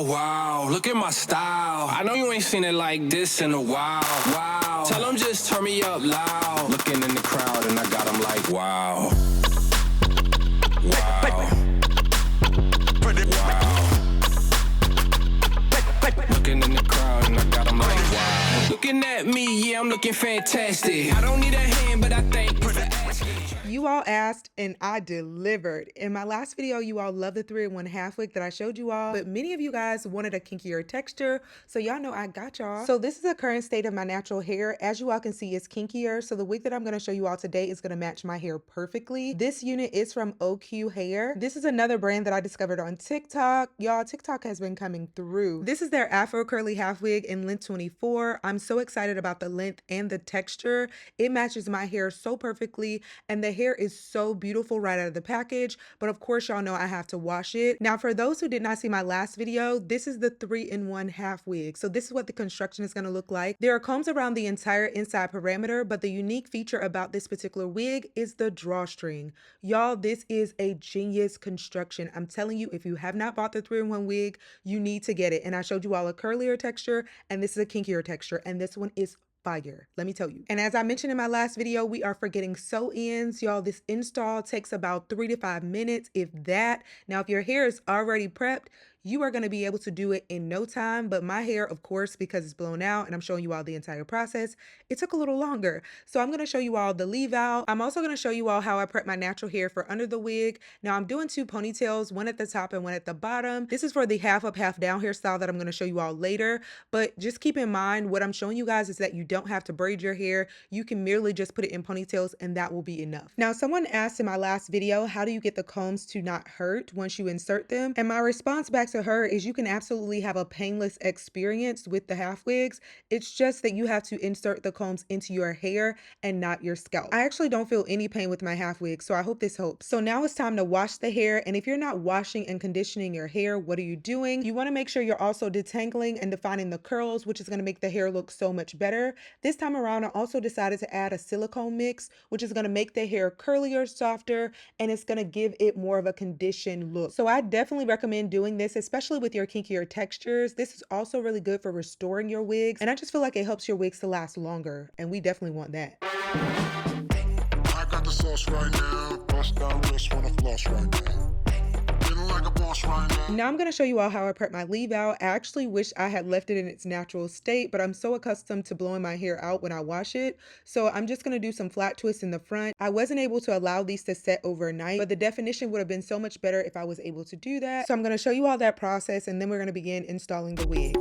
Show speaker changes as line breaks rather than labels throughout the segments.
wow, look at my style. I know you ain't seen it like this in a while, wow. Tell them just turn me up loud. Looking in the crowd and I got them like, wow. Wow. Wow. Looking in the crowd and I got them like, wow. Looking at me, yeah, I'm looking fantastic. I don't need a hand, but I thank you for asking.
You all asked and I delivered. In my last video, you all loved the 3-in-1 half wig that I showed you all, but many of you guys wanted a kinkier texture, so y'all know I got y'all. So this is the current state of my natural hair. As you all can see, it's kinkier. So the wig that I'm gonna show you all today is gonna match my hair perfectly. This unit is from OQHAIR. This is another brand that I discovered on TikTok. Y'all, TikTok has been coming through. This is their Afro curly half wig in length 24. I'm so excited about the length and the texture. It matches my hair so perfectly, and the hair is so beautiful right out of the package, but of course y'all know I have to wash it. Now for those who did not see my last video, this is the 3-in-1 half wig. So this is what the construction is going to look like. There are combs around the entire inside parameter, but the unique feature about this particular wig is the drawstring. Y'all, this is a genius construction. I'm telling you, if you have not bought the 3-in-1 wig, you need to get it. And I showed you all a curlier texture, and this is a kinkier texture, and this one is fire, let me tell you. And as I mentioned in my last video, we are forgetting sew-ins. Y'all, this install takes about 3 to 5 minutes, if that. Now, if your hair is already prepped, you are going to be able to do it in no time, but my hair, of course, because it's blown out and I'm showing you all the entire process, it took a little longer. So I'm going to show you all the leave out. I'm also going to show you all how I prep my natural hair for under the wig. Now I'm doing 2 ponytails, one at the top and one at the bottom. This is for the half up, half down hairstyle that I'm going to show you all later, but just keep in mind what I'm showing you guys is that you don't have to braid your hair. You can merely just put it in ponytails and that will be enough. Now, someone asked in my last video, how do you get the combs to not hurt once you insert them? And my response back to her is you can absolutely have a painless experience with the half wigs. It's just that you have to insert the combs into your hair and not your scalp. I actually don't feel any pain with my half wig, so I hope this helps. So now it's time to wash the hair, and if you're not washing and conditioning your hair, what are you doing? You want to make sure you're also detangling and defining the curls, which is going to make the hair look so much better. This time around, I also decided to add a silicone mix, which is going to make the hair curlier, softer, and it's going to give it more of a conditioned look. So I definitely recommend doing this, especially with your kinkier textures. This is also really good for restoring your wigs, and I just feel like it helps your wigs to last longer, and we definitely want that.
I got the sauce right now. Bust down wrist, wanna floss right now. Feeling like a boss right now.
Now I'm going to show you all how I prep my leave out. I actually wish I had left it in its natural state, but I'm so accustomed to blowing my hair out when I wash it. So I'm just going to do some flat twists in the front. I wasn't able to allow these to set overnight, but the definition would have been so much better if I was able to do that. So I'm going to show you all that process, and then we're going to begin installing the wig.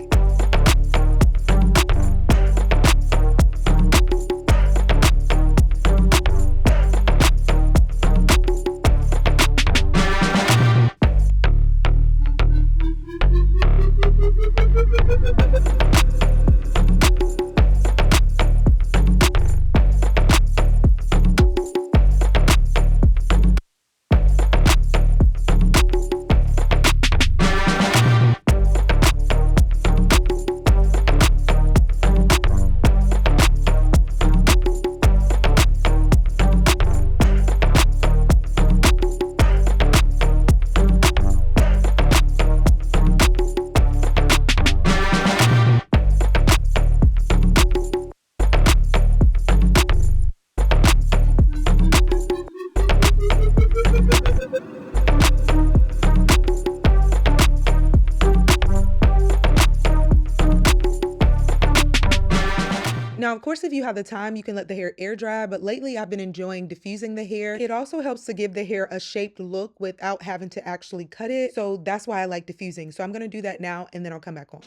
Now, of course, if you have the time, you can let the hair air dry, but lately I've been enjoying diffusing the hair. It also helps to give the hair a shaped look without having to actually cut it. So that's why I like diffusing. So I'm going to do that now, and then I'll come back on.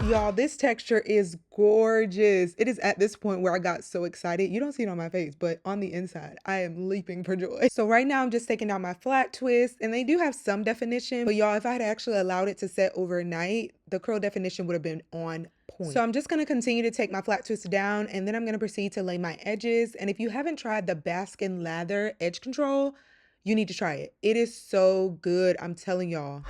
Y'all, this texture is gorgeous. It is at this point where I got so excited. You don't see it on my face, but on the inside, I am leaping for joy. So right now I'm just taking out my flat twist, and they do have some definition, but y'all, if I had actually allowed it to set overnight, the curl definition would have been on point. So I'm just going to continue to take my flat twist down, and then I'm going to proceed to lay my edges. And if you haven't tried the Basque and Lather edge control, you need to try it. It is so good, I'm telling y'all.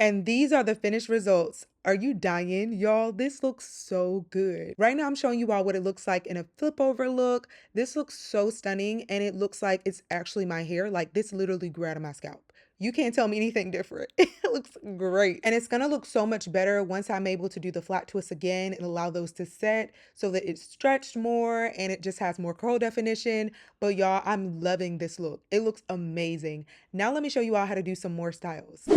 And these are the finished results. Are you dying? Y'all, this looks so good. Right now, I'm showing you all what it looks like in a flip over look. This looks so stunning, and it looks like it's actually my hair. Like, this literally grew out of my scalp. You can't tell me anything different. It looks great. And it's gonna look so much better once I'm able to do the flat twists again and allow those to set so that it's stretched more and it just has more curl definition. But y'all, I'm loving this look. It looks amazing. Now let me show you all how to do some more styles.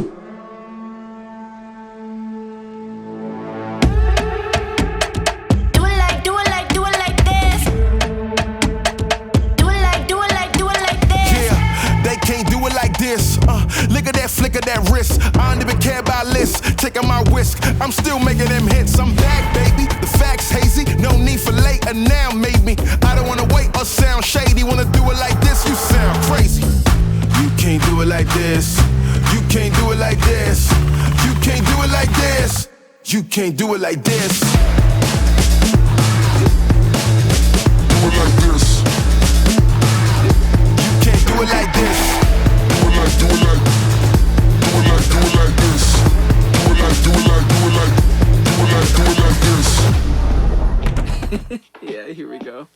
Look at that flick of that wrist. I don't even care about lists. Taking my risk, I'm still making them hits. I'm back, baby. The facts hazy. No need for later now, maybe. I don't wanna wait or sound shady. Wanna do it like this? You sound crazy. You can't do it like this. You can't do it like this. You can't do it like this. You can't do it like this. Do it like this. You can't do it like this. Do it like, do it like, do it like, do it like this. Do it like, do it like, do it like, do it like, do it like this.
Yeah, here we go.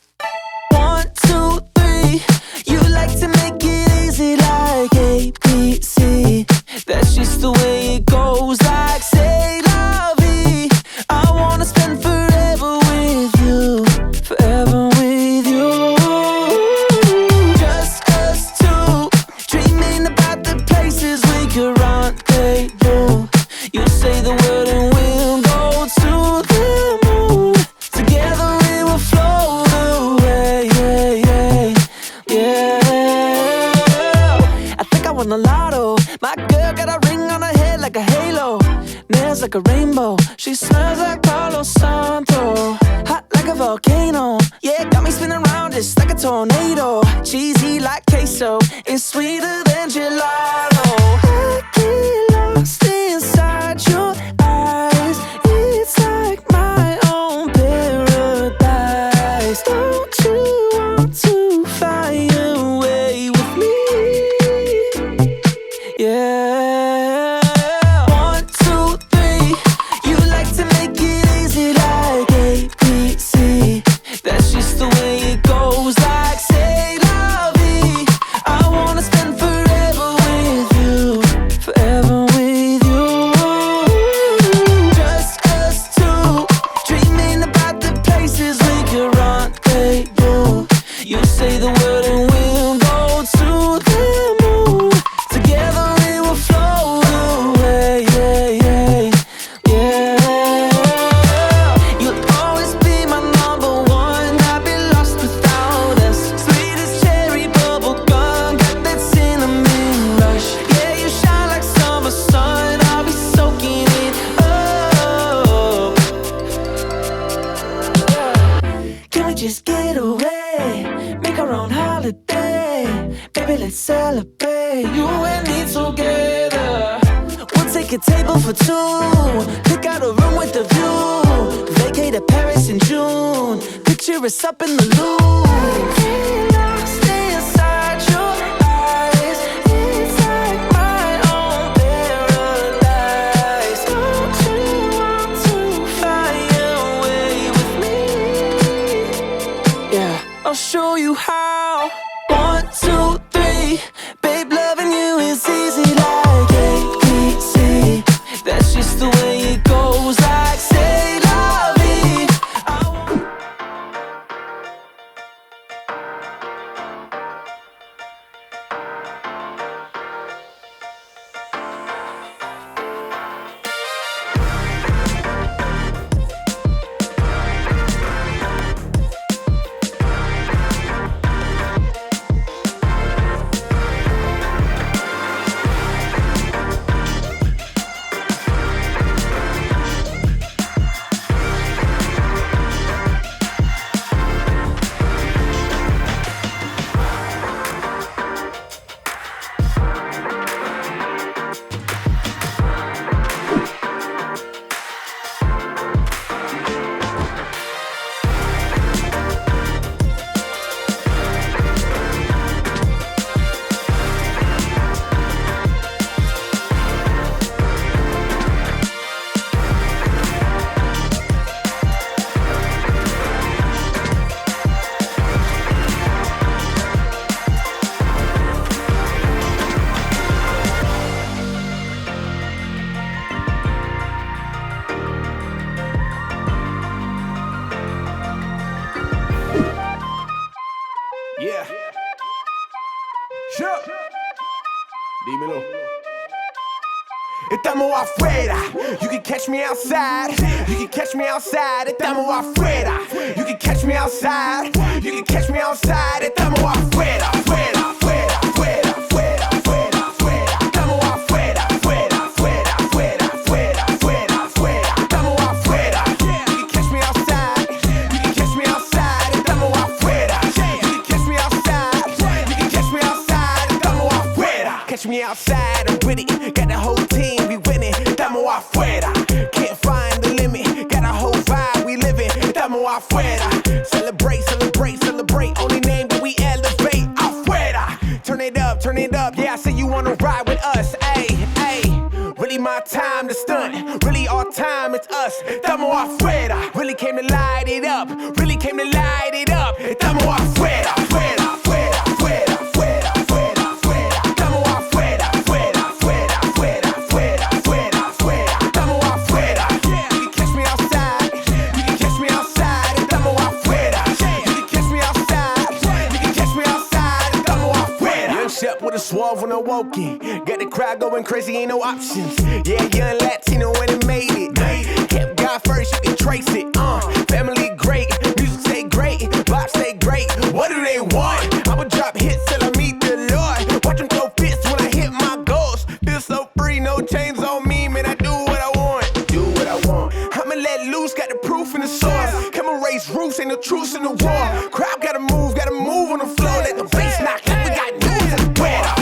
1, 2, 3. You like to make it easy like A, B, C. That's just the way it goes, like say la vie. I wanna spend forever with you, forever with you. Just us two, dreaming about the places we could rendezvous. You say the word and we'll go to the moon. Together we will float away, I think I won the lotto. My girl got a ring on her head like a halo, nails like a rainbow. She smells like Palo Santo, hot like a volcano. Yeah, got me spinning around just like a tornado. Cheesy like queso, it's sweeter than gelato. I get lost inside your eyes. It's like my own paradise. Don't you want to fly away with me? Yeah. 1, 2, 3. You like to make it easy like A, B, C. That's just the way it goes, like say la vie. I wanna spend forever with you, forever with you. Just us two, dreaming about the places we could rendezvous. You say the word and we'll go to the moon. Together we will float away, You'll always be my number one. I'd be lost without us. Sweet as cherry bubble gum, got that cinnamon rush. Yeah, you shine like summer sun. I'll be soaking it up. Can we just get away? Make our own holiday. Baby, let's celebrate. You and me together. We'll take a table for two. Pick out a room with a view. Vacate to Paris in June. Picture us up in the Louvre. Lost inside your eyes. It's like my own paradise. Don't you want to fly away with me? now. 1, 2, 3, babe, loving you is easy like ABC. That's just the way it goes, like say la vie.
Yeah. Sure. Dímelo. Estamos afuera. You can catch me outside. You can catch me outside. Estamos afuera. You can catch me outside. You can catch me outside. Estamos afuera. Afuera, afuera, afuera, afuera, afuera, afuera. Estamos afuera, afuera, afuera, afuera, afuera, afuera, afuera. Estamos afuera. You can catch me outside. You can catch me outside. Estamos afuera. You can catch me outside. You can catch me outside. Estamos afuera. Catch me outside. I'm with it. Got the whole team. We winning. Estamos afuera. Can't find the limit. Got a whole vibe. We living. Estamos afuera. Celebrate, celebrate, celebrate. Only name that we elevate. Afuera. Turn it up, turn it up. Yeah, I say you wanna ride with us. Ayy, ayy. Really my time to stunt. Really our time, it's us. Estamos afuera. Really came to light it up. Really came to light it up. Estamos afuera. Afuera, afuera, afuera, afuera, afuera, afuera. Estamos afuera, afuera, afuera, afuera, afuera, afuera, afuera. Estamos afuera. You can catch me outside. You can catch me outside. Estamos afuera. You can catch me outside. You can catch me outside. Estamos afuera. Young Shep with a suave when I woke in. Got the crowd going crazy, ain't no options. Yeah, young Latino when it made it. Kept God first, you can trace it. Family great, music stay great, vibes stay great. What do they want? I'ma drop hits till I meet the Lord. Watch them throw fits when I hit my goals. Feel so free, no chains on me, man. I do what I want. Do what I want. I'ma let loose, got the proof in the source. Come and raise roofs, ain't no truce in the war. Crowd gotta move on the floor. Let the bass knock like we got news in the weather.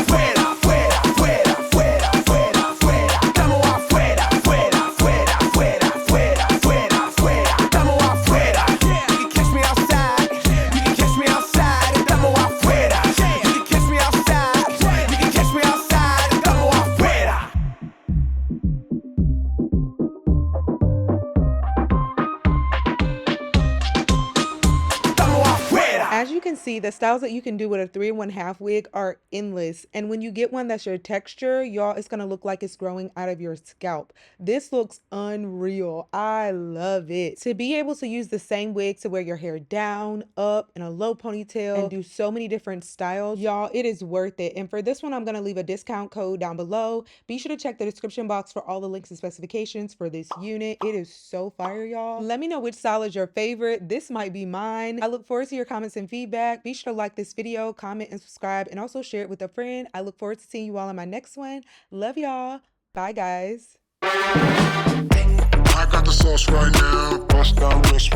As you can see, the styles that you can do with a 3-in-1/2 wig are endless. And when you get one that's your texture, y'all, it's going to look like it's growing out of your scalp. This looks unreal. I love it. To be able to use the same wig to wear your hair down, up, in a low ponytail, and do so many different styles, y'all, it is worth it. And for this one, I'm going to leave a discount code down below. Be sure to check the description box for all the links and specifications for this unit. It is so fire, y'all. Let me know which style is your favorite. This might be mine. I look forward to your comments and feedback. Be sure to like this video, comment, and subscribe, and also share it with a friend. I look forward to seeing you all in my next one. Love y'all. Bye, guys.
I got the sauce right now. Bust down wrist.